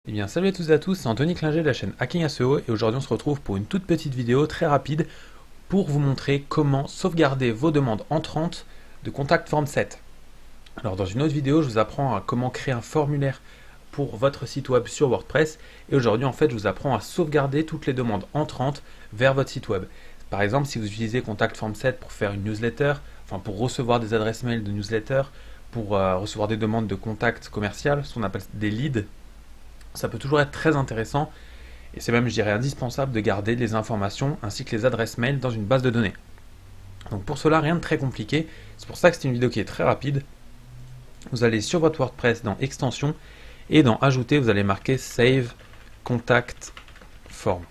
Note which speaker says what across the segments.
Speaker 1: Eh bien, salut à tous et à tous, c'est Anthony Klinger de la chaîne Hacking SEO et aujourd'hui on se retrouve pour une toute petite vidéo très rapide pour vous montrer comment sauvegarder vos demandes entrantes de Contact Form 7. Alors dans une autre vidéo, je vous apprends à comment créer un formulaire pour votre site web sur WordPress et aujourd'hui en fait je vous apprends à sauvegarder toutes les demandes entrantes vers votre site web. Par exemple, si vous utilisez Contact Form 7 pour faire une newsletter, enfin pour recevoir des adresses mail de newsletter, pour recevoir des demandes de contact commercial, ce qu'on appelle des leads, ça peut toujours être très intéressant et c'est même, je dirais, indispensable de garder les informations ainsi que les adresses mail dans une base de données. Donc pour cela, rien de très compliqué. C'est pour ça que c'est une vidéo qui est très rapide. Vous allez sur votre WordPress dans Extensions et dans Ajouter, vous allez marquer Save Contact Form.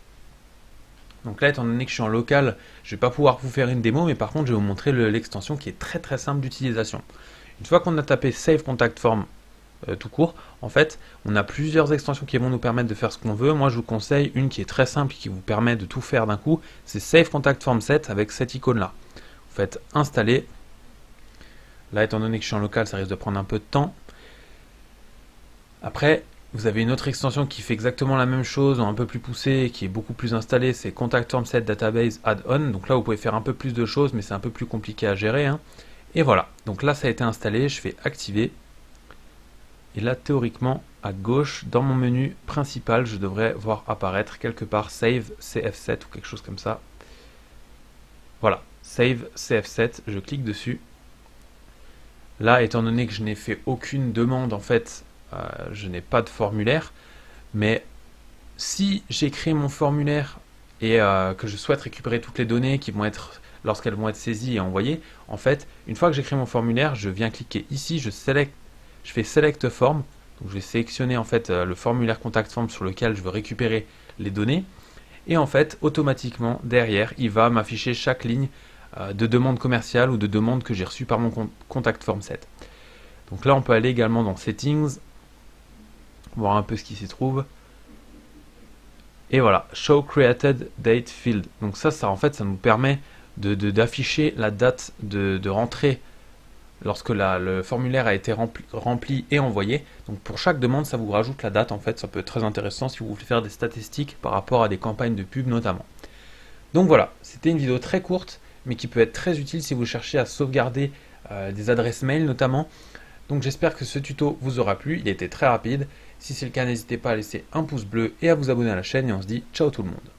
Speaker 1: Donc là, étant donné que je suis en local, je ne vais pas pouvoir vous faire une démo, mais par contre, je vais vous montrer l'extension qui est très simple d'utilisation. Une fois qu'on a tapé Save Contact Form tout court, en fait, on a plusieurs extensions qui vont nous permettre de faire ce qu'on veut. Moi, je vous conseille une qui est très simple et qui vous permet de tout faire d'un coup. C'est Save Contact Form 7 avec cette icône-là. Vous faites installer. Là, étant donné que je suis en local, ça risque de prendre un peu de temps. Après, vous avez une autre extension qui fait exactement la même chose, un peu plus poussée, qui est beaucoup plus installée. C'est Contact Form 7 Database Add-on. Donc là, vous pouvez faire un peu plus de choses, mais c'est un peu plus compliqué à gérer, hein. Et voilà. Donc là, ça a été installé. Je fais activer. Et là, théoriquement, à gauche, dans mon menu principal, je devrais voir apparaître quelque part Save CF7 ou quelque chose comme ça. Voilà, Save CF7, je clique dessus. Là, étant donné que je n'ai fait aucune demande, en fait, je n'ai pas de formulaire. Mais si j'ai créé mon formulaire et que je souhaite récupérer toutes les données qui vont être, lorsqu'elles vont être saisies et envoyées, en fait, une fois que j'ai créé mon formulaire, je viens cliquer ici, je fais Select Form, donc je vais sélectionner en fait le formulaire Contact Form sur lequel je veux récupérer les données, et en fait automatiquement derrière il va m'afficher chaque ligne de demande commerciale ou de demande que j'ai reçue par mon Contact Form 7. Donc là on peut aller également dans Settings, voir un peu ce qui s'y trouve, et voilà, Show Created Date Field. Donc ça en fait ça nous permet d'afficher la date de rentrée lorsque le formulaire a été rempli et envoyé. Donc pour chaque demande, ça vous rajoute la date en fait. Ça peut être très intéressant si vous voulez faire des statistiques par rapport à des campagnes de pub notamment. Donc voilà, c'était une vidéo très courte, mais qui peut être très utile si vous cherchez à sauvegarder des adresses mail notamment. Donc j'espère que ce tuto vous aura plu, il était très rapide. Si c'est le cas, n'hésitez pas à laisser un pouce bleu et à vous abonner à la chaîne et on se dit ciao tout le monde.